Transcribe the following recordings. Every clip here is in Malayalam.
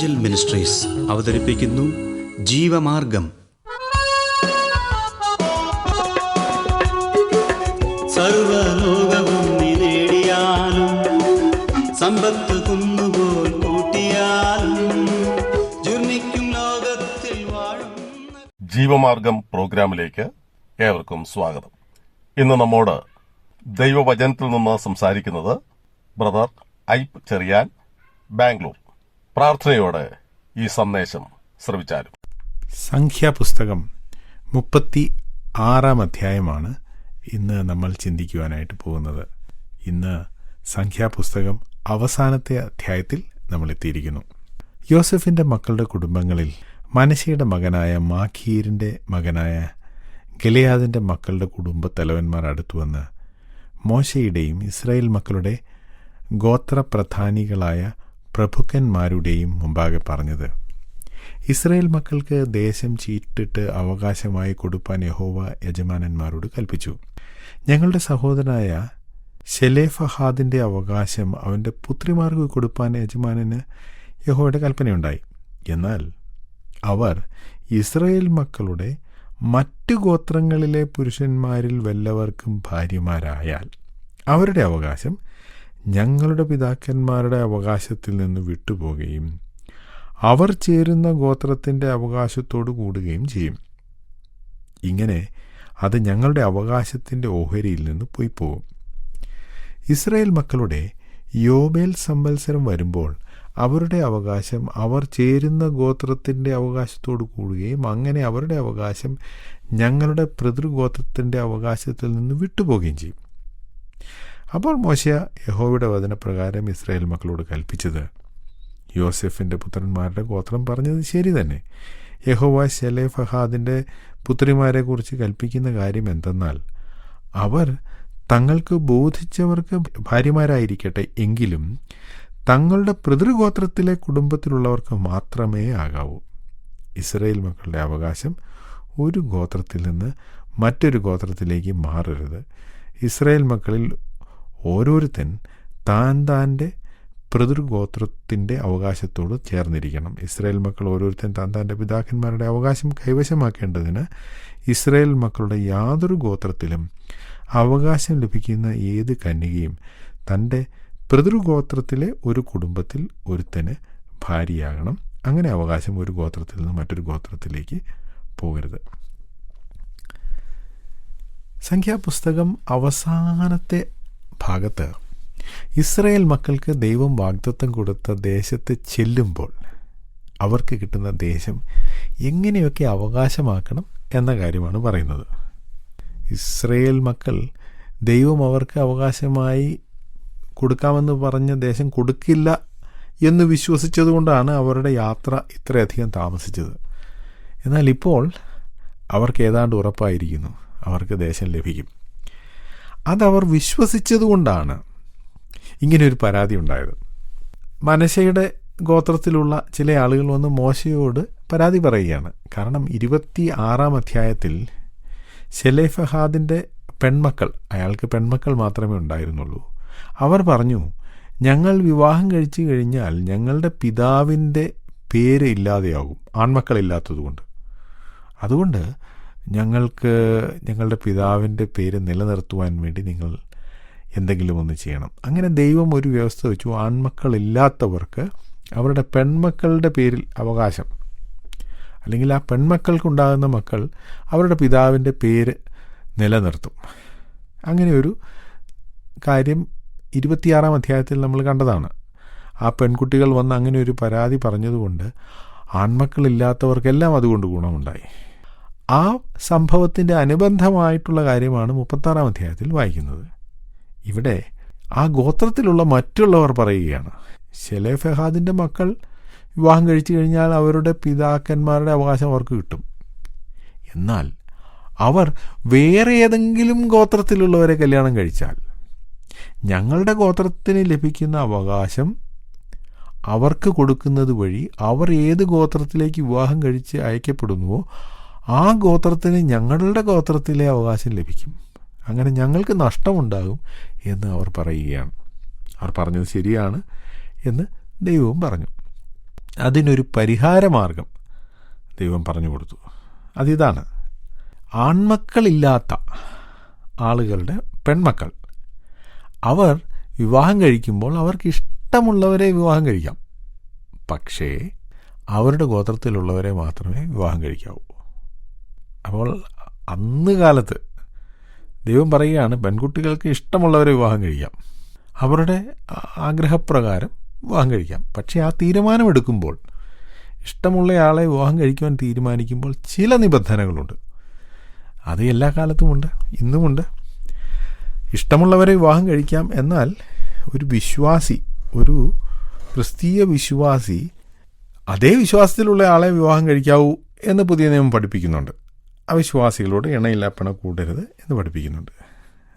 ഏഞ്ചൽ മിനിസ്ട്രീസ് അവതരിപ്പിക്കുന്നു ജീവമാർഗം. സർവലോകവും നേടിയാലും സമ്പത്ത് കുന്നുപോൽ കൂട്ടിയാലും ജുർമിക്കും ലോകത്തിൽ വാഴും. ജീവമാർഗം പ്രോഗ്രാമിലേക്ക് ഏവർക്കും സ്വാഗതം. ഇന്ന് നമ്മോട് ദൈവവചനത്തിൽ നിന്ന് സംസാരിക്കുന്നത് ബ്രദർ ഐപ്പ് ചെറിയാൻ, ബാംഗ്ലൂർ. പ്രാർത്ഥനയോടെ ഈ സന്ദേശം ശ്രവിച്ചാലും. സംഖ്യാപുസ്തകം 36 അധ്യായമാണ് ഇന്ന് നമ്മൾ ചിന്തിക്കുവാനായിട്ട് പോകുന്നത്. ഇന്ന് സംഖ്യാപുസ്തകം അവസാനത്തെ അധ്യായത്തിൽ നമ്മൾ എത്തിയിരിക്കുന്നു. യോസഫിന്റെ മക്കളുടെ കുടുംബങ്ങളിൽ മനശ്ശെയുടെ മകനായ മാഖീരിന്റെ മകനായ ഗിലെയാദിന്റെ മക്കളുടെ കുടുംബത്തലവന്മാർ അടുത്തുവന്ന് മോശയുടെയും ഇസ്രായേൽ മക്കളുടെ ഗോത്രപ്രധാനികളായ പ്രഭുക്കന്മാരുടെയും മുമ്പാകെ പറഞ്ഞത്, ഇസ്രായേൽ മക്കൾക്ക് ദേശം ചീട്ടിട്ട് അവകാശമായി കൊടുപ്പാൻ യഹോവ യജമാനന്മാരോട് കൽപ്പിച്ചു. ഞങ്ങളുടെ സഹോദരനായ ശെലേഫഹാദിന്റെ അവകാശം അവന്റെ പുത്രിമാർക്ക് കൊടുപ്പാൻ യജമാനന് യഹോവയുടെ കൽപ്പനയുണ്ടായി. എന്നാൽ അവർ ഇസ്രായേൽ മക്കളുടെ മറ്റു ഗോത്രങ്ങളിലെ പുരുഷന്മാരിൽ വല്ലവർക്കും ഭാര്യമാരായാൽ അവരുടെ അവകാശം ഞങ്ങളുടെ പിതാക്കന്മാരുടെ അവകാശത്തിൽ നിന്ന് വിട്ടുപോകുകയും അവർ ചേരുന്ന ഗോത്രത്തിൻ്റെ അവകാശത്തോടു കൂടുകയും ചെയ്യും. ഇങ്ങനെ അത് ഞങ്ങളുടെ അവകാശത്തിൻ്റെ ഓഹരിയിൽ നിന്ന് പോയി പോകും. ഇസ്രായേൽ മക്കളുടെ യോബേൽ സംവത്സരം വരുമ്പോൾ അവരുടെ അവകാശം അവർ ചേരുന്ന ഗോത്രത്തിൻ്റെ അവകാശത്തോടു കൂടുകയും അങ്ങനെ അവരുടെ അവകാശം ഞങ്ങളുടെ പിതൃഗോത്രത്തിൻ്റെ അവകാശത്തിൽ നിന്ന് വിട്ടുപോകുകയും ചെയ്യും. അപ്പോൾ മോശ യഹോവയുടെ വചനപ്രകാരം ഇസ്രായേൽ മക്കളോട് കൽപ്പിച്ചത്, യോസെഫിൻ്റെ പുത്രന്മാരുടെ ഗോത്രം പറഞ്ഞത് ശരി തന്നെ. യഹോവ ശെലേഫഹാദിൻ്റെ പുത്രിമാരെക്കുറിച്ച് കൽപ്പിക്കുന്ന കാര്യം എന്തെന്നാൽ, അവർ തങ്ങൾക്ക് ബോധിച്ചവർക്ക് ഭാര്യമാരായിരിക്കട്ടെ, എങ്കിലും തങ്ങളുടെ പിതൃഗോത്രത്തിലെ കുടുംബത്തിലുള്ളവർക്ക് മാത്രമേ ആകാവൂ. ഇസ്രായേൽ മക്കളുടെ അവകാശം ഒരു ഗോത്രത്തിൽ നിന്ന് മറ്റൊരു ഗോത്രത്തിലേക്ക് മാറരുത്. ഇസ്രായേൽ മക്കളിൽ ഓരോരുത്തൻ താൻ്റെ പിതൃഗോത്രത്തിൻ്റെ അവകാശത്തോട് ചേർന്നിരിക്കണം. ഇസ്രായേൽ മക്കൾ ഓരോരുത്തൻ താൻ്റെ പിതാക്കന്മാരുടെ അവകാശം കൈവശമാക്കേണ്ടതിന് ഇസ്രായേൽ മക്കളുടെ യാതൊരു ഗോത്രത്തിലും അവകാശം ലഭിക്കുന്ന ഏത് കന്യകയും തൻ്റെ പിതൃഗോത്രത്തിലെ ഒരു കുടുംബത്തിൽ ഒരുത്തന് ഭാര്യയാകണം. അങ്ങനെ അവകാശം ഒരു ഗോത്രത്തിൽ നിന്ന് മറ്റൊരു ഗോത്രത്തിലേക്ക് പോകരുത്. സംഖ്യാപുസ്തകം അവസാനത്തെ ഭാഗത്ത് ഇസ്രായേൽ മക്കൾക്ക് ദൈവം വാഗ്ദത്തം കൊടുത്ത ദേശത്ത് ചെല്ലുമ്പോൾ അവർക്ക് കിട്ടുന്ന ദേശം എങ്ങനെയൊക്കെ അവകാശമാക്കണം എന്ന കാര്യമാണ് പറയുന്നത്. ഇസ്രായേൽ മക്കൾ ദൈവം അവർക്ക് അവകാശമായി കൊടുക്കാമെന്ന് പറഞ്ഞ ദേശം കൊടുക്കില്ല എന്ന് വിശ്വസിച്ചതുകൊണ്ടാണ് അവരുടെ യാത്ര ഇത്രയധികം താമസിച്ചത്. എന്നാൽ ഇപ്പോൾ അവർക്ക് ഏതാണ്ട് ഉറപ്പായിരിക്കുന്നു അവർക്ക് ദേശം ലഭിക്കും. അതവർ വിശ്വസിച്ചതുകൊണ്ടാണ് ഇങ്ങനെയൊരു പരാതി ഉണ്ടായത്. മനശ്ശെയുടെ ഗോത്രത്തിലുള്ള ചില ആളുകൾ വന്ന് മോശയോട് പരാതി പറയുകയാണ്. കാരണം 26 അധ്യായത്തിൽ ശെലേഫഹാദിൻ്റെ പെൺമക്കൾ, അയാൾക്ക് പെൺമക്കൾ മാത്രമേ ഉണ്ടായിരുന്നുള്ളൂ, അവർ പറഞ്ഞു, ഞങ്ങൾ വിവാഹം കഴിച്ചു കഴിഞ്ഞാൽ ഞങ്ങളുടെ പിതാവിൻ്റെ പേര് ഇല്ലാതെയാകും, ആൺമക്കളില്ലാത്തതുകൊണ്ട്. അതുകൊണ്ട് ഞങ്ങൾക്ക് ഞങ്ങളുടെ പിതാവിൻ്റെ പേര് നിലനിർത്തുവാൻ വേണ്ടി നിങ്ങൾ എന്തെങ്കിലും ഒന്ന് ചെയ്യണം. അങ്ങനെ ദൈവം ഒരു വ്യവസ്ഥ വെച്ചു. ആൺമക്കളില്ലാത്തവർക്ക് അവരുടെ പെൺമക്കളുടെ പേരിൽ അവകാശം, അല്ലെങ്കിൽ ആ പെൺമക്കൾക്കുണ്ടാകുന്ന മക്കൾ അവരുടെ പിതാവിൻ്റെ പേര് നിലനിർത്തും. അങ്ങനെ ഒരു കാര്യം 26 അധ്യായത്തിൽ നമ്മൾ കണ്ടതാണ്. ആ പെൺകുട്ടികൾ വന്ന് അങ്ങനെ ഒരു പരാതി പറഞ്ഞതുകൊണ്ട് ആൺമക്കളില്ലാത്തവർക്കെല്ലാം അതുകൊണ്ട് ഗുണമുണ്ടായി. ആ സംഭവത്തിൻ്റെ അനുബന്ധമായിട്ടുള്ള കാര്യമാണ് 36 അധ്യായത്തിൽ വായിക്കുന്നത്. ഇവിടെ ആ ഗോത്രത്തിലുള്ള മറ്റുള്ളവർ പറയുകയാണ്, ശെലേഫഹാദിൻ്റെ മക്കൾ വിവാഹം കഴിച്ചു കഴിഞ്ഞാൽ അവരുടെ പിതാക്കന്മാരുടെ അവകാശം അവർക്ക് കിട്ടും. എന്നാൽ അവർ വേറെ ഏതെങ്കിലും ഗോത്രത്തിലുള്ളവരെ കല്യാണം കഴിച്ചാൽ ഞങ്ങളുടെ ഗോത്രത്തിന് ലഭിക്കുന്ന അവകാശം അവർക്ക് കൊടുക്കുന്നത് വഴി അവർ ഏത് ഗോത്രത്തിലേക്ക് വിവാഹം കഴിച്ച് അയക്കപ്പെടുന്നുവോ ആ ഗോത്രത്തിന് ഞങ്ങളുടെ ഗോത്രത്തിലെ അവകാശം ലഭിക്കും. അങ്ങനെ ഞങ്ങൾക്ക് നഷ്ടമുണ്ടാകും എന്ന് അവർ പറയുകയാണ്. അവർ പറഞ്ഞത് ശരിയാണ് എന്ന് ദൈവവും പറഞ്ഞു. അതിനൊരു പരിഹാരമാർഗം ദൈവം പറഞ്ഞു കൊടുത്തു. അതിതാണ്, ആൺമക്കളില്ലാത്ത ആളുകളുടെ പെൺമക്കൾ അവർ വിവാഹം കഴിക്കുമ്പോൾ അവർക്ക് ഇഷ്ടമുള്ളവരെ വിവാഹം കഴിക്കാം. പക്ഷേ അവരുടെ ഗോത്രത്തിലുള്ളവരെ മാത്രമേ വിവാഹം കഴിക്കാവൂ. അപ്പോൾ അന്ന് കാലത്ത് ദൈവം പറയുകയാണ്, പെൺകുട്ടികൾക്ക് ഇഷ്ടമുള്ളവരെ വിവാഹം കഴിക്കാം, അവരുടെ ആഗ്രഹപ്രകാരം വിവാഹം കഴിക്കാം. പക്ഷേ ആ തീരുമാനമെടുക്കുമ്പോൾ, ഇഷ്ടമുള്ളയാളെ വിവാഹം കഴിക്കുവാൻ തീരുമാനിക്കുമ്പോൾ ചില നിബന്ധനകളുണ്ട്. അത് എല്ലാ കാലത്തുമുണ്ട്, ഇന്നുമുണ്ട്. ഇഷ്ടമുള്ളവരെ വിവാഹം കഴിക്കാം, എന്നാൽ ഒരു വിശ്വാസി, ഒരു ക്രിസ്തീയ വിശ്വാസി അതേ വിശ്വാസത്തിലുള്ള ആളെ വിവാഹം കഴിക്കാവൂ എന്ന് പുതിയ നിയമം പഠിപ്പിക്കുന്നുണ്ട്. അവിശ്വാസികളോട് ഇണയില്ലാപ്പണ കൂടരുത് എന്ന് പഠിപ്പിക്കുന്നുണ്ട്.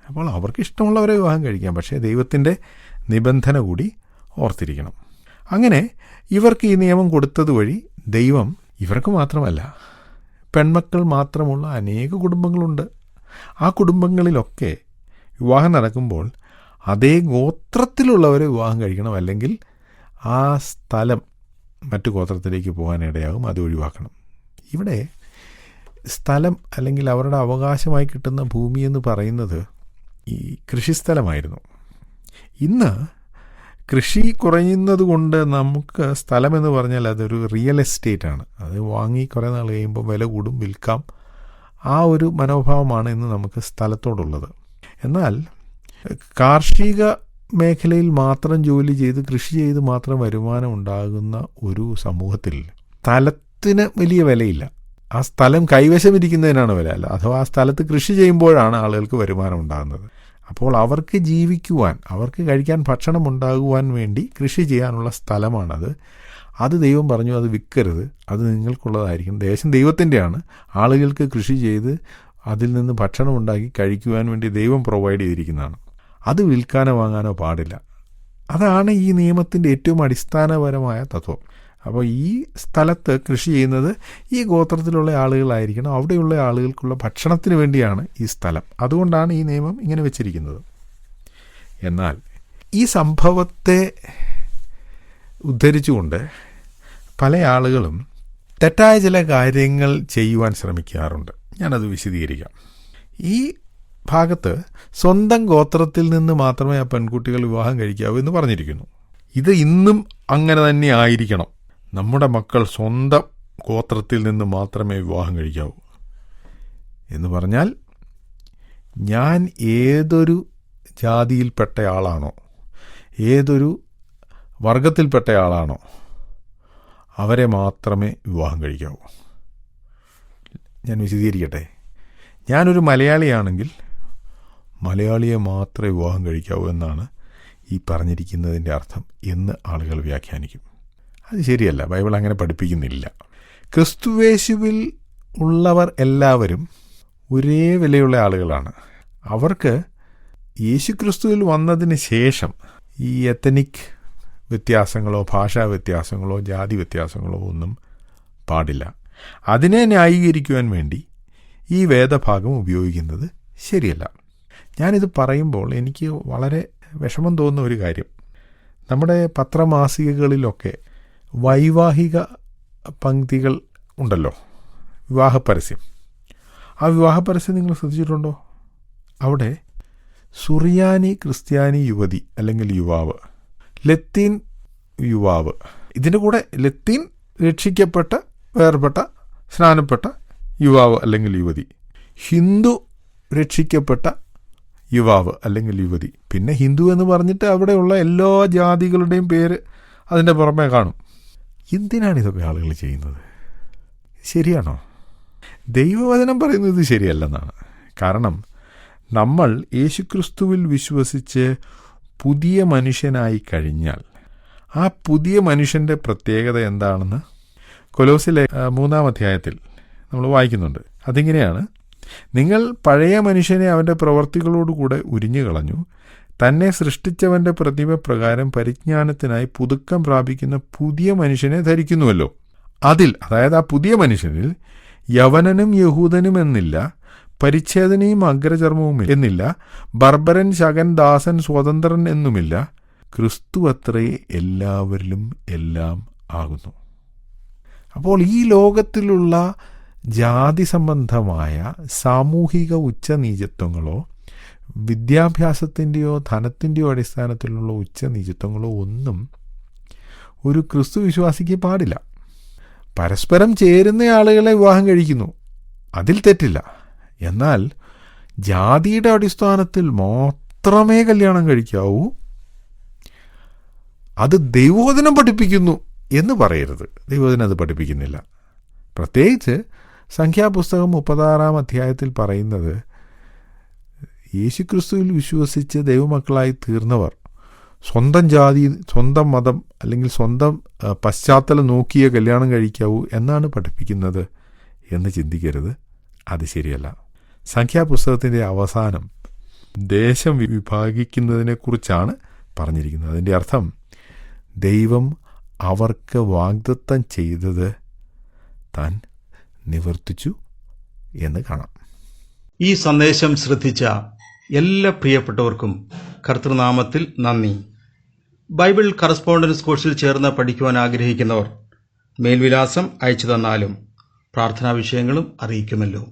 അപ്പോൾ അവർക്ക് ഇഷ്ടമുള്ളവരെ വിവാഹം കഴിക്കാം, പക്ഷേ ദൈവത്തിൻ്റെ നിബന്ധന കൂടി ഓർത്തിരിക്കണം. അങ്ങനെ ഇവർക്ക് ഈ നിയമം കൊടുത്തത് വഴി ദൈവം ഇവർക്ക് മാത്രമല്ല, പെൺമക്കൾ മാത്രമുള്ള അനേക കുടുംബങ്ങളുണ്ട്. ആ കുടുംബങ്ങളിലൊക്കെ വിവാഹം നടക്കുമ്പോൾ അതേ ഗോത്രത്തിലുള്ളവരെ വിവാഹം കഴിക്കണം, അല്ലെങ്കിൽ ആ സ്ഥലം മറ്റു ഗോത്രത്തിലേക്ക് പോകാനിടയാകും, അത് ഒഴിവാക്കണം. ഇവിടെ സ്ഥലം അല്ലെങ്കിൽ അവരുടെ അവകാശമായി കിട്ടുന്ന ഭൂമി എന്ന് പറയുന്നത് ഈ കൃഷിസ്ഥലമായിരുന്നു. ഇന്ന് കൃഷി കുറയുന്നത് കൊണ്ട് നമുക്ക് സ്ഥലമെന്ന് പറഞ്ഞാൽ അതൊരു റിയൽ എസ്റ്റേറ്റാണ്. അത് വാങ്ങി കുറേ നാൾ കഴിയുമ്പോൾ വില കൂടും, വിൽക്കാം. ആ ഒരു മനോഭാവമാണ് ഇന്ന് നമുക്ക് സ്ഥലത്തോടുള്ളത്. എന്നാൽ കാർഷിക മേഖലയിൽ മാത്രം ജോലി ചെയ്ത് കൃഷി ചെയ്ത് മാത്രം വരുമാനം ഉണ്ടാകുന്ന ഒരു സമൂഹത്തിൽ സ്ഥലത്തിന് വലിയ വിലയില്ല. ആ സ്ഥലം കൈവശമിരിക്കുന്നതിനാണ് വില, അല്ല അഥവാ ആ സ്ഥലത്ത് കൃഷി ചെയ്യുമ്പോഴാണ് ആളുകൾക്ക് വരുമാനം ഉണ്ടാകുന്നത്. അപ്പോൾ അവർക്ക് ജീവിക്കുവാൻ, അവർക്ക് കഴിക്കാൻ ഭക്ഷണം ഉണ്ടാകുവാൻ വേണ്ടി കൃഷി ചെയ്യാനുള്ള സ്ഥലമാണത്. അത് ദൈവം പറഞ്ഞു, അത് വിൽക്കരുത്, അത് നിങ്ങൾക്കുള്ളതായിരിക്കും. ദേശം ദൈവത്തിൻ്റെയാണ്. ആളുകൾക്ക് കൃഷി ചെയ്ത് അതിൽ നിന്ന് ഭക്ഷണം ഉണ്ടാക്കി കഴിക്കുവാൻ വേണ്ടി ദൈവം പ്രൊവൈഡ് ചെയ്തിരിക്കുന്നതാണ്. അത് വിൽക്കാനോ വാങ്ങാനോ പാടില്ല. അതാണ് ഈ നിയമത്തിൻ്റെ ഏറ്റവും അടിസ്ഥാനപരമായ തത്വം. അപ്പോൾ ഈ സ്ഥലത്ത് കൃഷി ചെയ്യുന്നത് ഈ ഗോത്രത്തിലുള്ള ആളുകളായിരിക്കണം. അവിടെയുള്ള ആളുകൾക്കുള്ള ഭക്ഷണത്തിന് വേണ്ടിയാണ് ഈ സ്ഥലം. അതുകൊണ്ടാണ് ഈ നിയമം ഇങ്ങനെ വെച്ചിരിക്കുന്നത്. എന്നാൽ ഈ സംഭവത്തെ ഉദ്ധരിച്ചുകൊണ്ട് പല ആളുകളും തെറ്റായ ചില കാര്യങ്ങൾ ചെയ്യുവാൻ ശ്രമിക്കാറുണ്ട്. ഞാനത് വിശദീകരിക്കാം. ഈ ഭാഗത്ത് സ്വന്തം ഗോത്രത്തിൽ നിന്ന് മാത്രമേ ആ പെൺകുട്ടികൾ വിവാഹം കഴിക്കാവൂ എന്ന് പറഞ്ഞിരിക്കുന്നു. ഇത് ഇന്നും അങ്ങനെ തന്നെ ആയിരിക്കണം. നമ്മുടെ മക്കൾ സ്വന്തം ഗോത്രത്തിൽ നിന്ന് മാത്രമേ വിവാഹം കഴിക്കാവൂ എന്ന് പറഞ്ഞാൽ, ഞാൻ ഏതൊരു ജാതിയിൽപ്പെട്ട ആളാണോ, ഏതൊരു വർഗത്തിൽപ്പെട്ട ആളാണോ, അവരെ മാത്രമേ വിവാഹം കഴിക്കാവൂ. ഞാൻ വിശദീകരിക്കട്ടെ. ഞാനൊരു മലയാളിയാണെങ്കിൽ മലയാളിയെ മാത്രമേ വിവാഹം കഴിക്കാവൂ എന്നാണ് ഈ പറഞ്ഞിരിക്കുന്നതിൻ്റെ അർത്ഥം എന്ന് ആളുകൾ വ്യാഖ്യാനിക്കും. അത് ശരിയല്ല. ബൈബിൾ അങ്ങനെ പഠിപ്പിക്കുന്നില്ല. ക്രിസ്തുവേശുവിൽ ഉള്ളവർ എല്ലാവരും ഒരേ വിലയുള്ള ആളുകളാണ്. അവർക്ക് യേശുക്രിസ്തുവിൽ വന്നതിന് ശേഷം ഈ എത്തനിക് വ്യത്യാസങ്ങളോ ഭാഷാ വ്യത്യാസങ്ങളോ ജാതി വ്യത്യാസങ്ങളോ ഒന്നും പാടില്ല. അതിനെ ന്യായീകരിക്കുവാൻ വേണ്ടി ഈ വേദഭാഗം ഉപയോഗിക്കുന്നത് ശരിയല്ല. ഞാനിത് പറയുമ്പോൾ എനിക്ക് വളരെ വിഷമം തോന്നുന്ന ഒരു കാര്യം, നമ്മുടെ പത്രമാസികകളിലൊക്കെ വൈവാഹിക പങ്ക്തികൾ ഉണ്ടല്ലോ, വിവാഹപരസ്യം. ആ വിവാഹപരസ്യം നിങ്ങൾ ശ്രദ്ധിച്ചിട്ടുണ്ടോ? അവിടെ സുറിയാനി ക്രിസ്ത്യാനി യുവതി അല്ലെങ്കിൽ യുവാവ്, ലത്തീൻ യുവാവ്, ഇതിൻ്റെ കൂടെ ലത്തീൻ രക്ഷിക്കപ്പെട്ട വേർപെട്ട സ്നാനപ്പെട്ട യുവാവ് അല്ലെങ്കിൽ യുവതി, ഹിന്ദു രക്ഷിക്കപ്പെട്ട യുവാവ് അല്ലെങ്കിൽ യുവതി, പിന്നെ ഹിന്ദു എന്ന് പറഞ്ഞിട്ട് അവിടെയുള്ള എല്ലാ ജാതികളുടെയും പേര് അതിൻ്റെ പുറമേ കാണും. എന്തിനാണ് ഇതൊക്കെ ആളുകൾ ചെയ്യുന്നത്? ശരിയാണോ? ദൈവവചനം പറയുന്നത് ശരിയല്ലെന്നാണ്. കാരണം നമ്മൾ യേശുക്രിസ്തുവിൽ വിശ്വസിച്ച് പുതിയ മനുഷ്യനായി കഴിഞ്ഞാൽ ആ പുതിയ മനുഷ്യൻ്റെ പ്രത്യേകത എന്താണെന്ന് കൊലോസിലെ 3-ാം അധ്യായത്തിൽ നമ്മൾ വായിക്കുന്നുണ്ട്. അതിങ്ങനെയാണ്: നിങ്ങൾ പഴയ മനുഷ്യനെ അവൻ്റെ പ്രവർത്തികളോടുകൂടെ ഉരിഞ്ഞു കളഞ്ഞു, തന്നെ സൃഷ്ടിച്ചവൻ്റെ പ്രതിമ പ്രകാരം പരിജ്ഞാനത്തിനായി പുതുക്കം പ്രാപിക്കുന്ന പുതിയ മനുഷ്യനെ ധരിക്കുന്നുവല്ലോ. അതിൽ, അതായത് ആ പുതിയ മനുഷ്യനിൽ, യവനനും യഹൂദനും എന്നില്ല, പരിച്ഛേദനയും അഗ്രചർമ്മവും എന്നില്ല, ബർബരൻ, ശകൻ, ദാസൻ, സ്വതന്ത്രൻ എന്നുമില്ല, ക്രിസ്തു അത്രേ എല്ലാവരിലും എല്ലാം ആകുന്നു. അപ്പോൾ ഈ ലോകത്തിലുള്ള ജാതി സംബന്ധമായ സാമൂഹിക ഉച്ചനീചത്വങ്ങളോ വിദ്യാഭ്യാസത്തിൻ്റെയോ ധനത്തിൻ്റെയോ അടിസ്ഥാനത്തിലുള്ള ഉച്ചനീചത്വങ്ങളോ ഒന്നും ഒരു ക്രിസ്തു വിശ്വാസിക്ക് പാടില്ല. പരസ്പരം ചേരുന്ന ആളുകളെ വിവാഹം കഴിക്കുന്നു, അതിൽ തെറ്റില്ല. എന്നാൽ ജാതിയുടെ അടിസ്ഥാനത്തിൽ മാത്രമേ കല്യാണം കഴിക്കാവൂ, അത് ദൈവവചനം പഠിപ്പിക്കുന്നു എന്ന് പറയരുത്. ദൈവവചനം അത് പഠിപ്പിക്കുന്നില്ല. പ്രത്യേകിച്ച് സംഖ്യാപുസ്തകം 36 അധ്യായത്തിൽ പറയുന്നത്, യേശുക്രിസ്തുവിൽ വിശ്വസിച്ച് ദൈവമക്കളായി തീർന്നവർ സ്വന്തം ജാതി, സ്വന്തം മതം അല്ലെങ്കിൽ സ്വന്തം പശ്ചാത്തലം നോക്കിയേ കല്യാണം കഴിക്കാവൂ എന്നാണ് പഠിപ്പിക്കുന്നത് എന്ന് ചിന്തിക്കരുത്. അത് ശരിയല്ല. സംഖ്യാപുസ്തകത്തിൻ്റെ അവസാനം ദേശം വിഭാഗിക്കുന്നതിനെക്കുറിച്ചാണ് പറഞ്ഞിരിക്കുന്നത്. അതിൻ്റെ അർത്ഥം ദൈവം അവർക്ക് വാഗ്ദത്തം ചെയ്തത് താൻ നിവർത്തിച്ചു എന്ന് കാണാം. ഈ സന്ദേശം ശ്രദ്ധിച്ച എല്ലാ പ്രിയപ്പെട്ടവർക്കും കർത്തൃനാമത്തിൽ നന്ദി. ബൈബിൾ കറസ്പോണ്ടൻസ് കോഴ്സിൽ ചേർന്ന് പഠിക്കുവാൻ ആഗ്രഹിക്കുന്നവർ മേൽവിലാസം അയച്ചു തന്നാലും പ്രാർത്ഥനാ വിഷയങ്ങളും അറിയിക്കുമല്ലോ.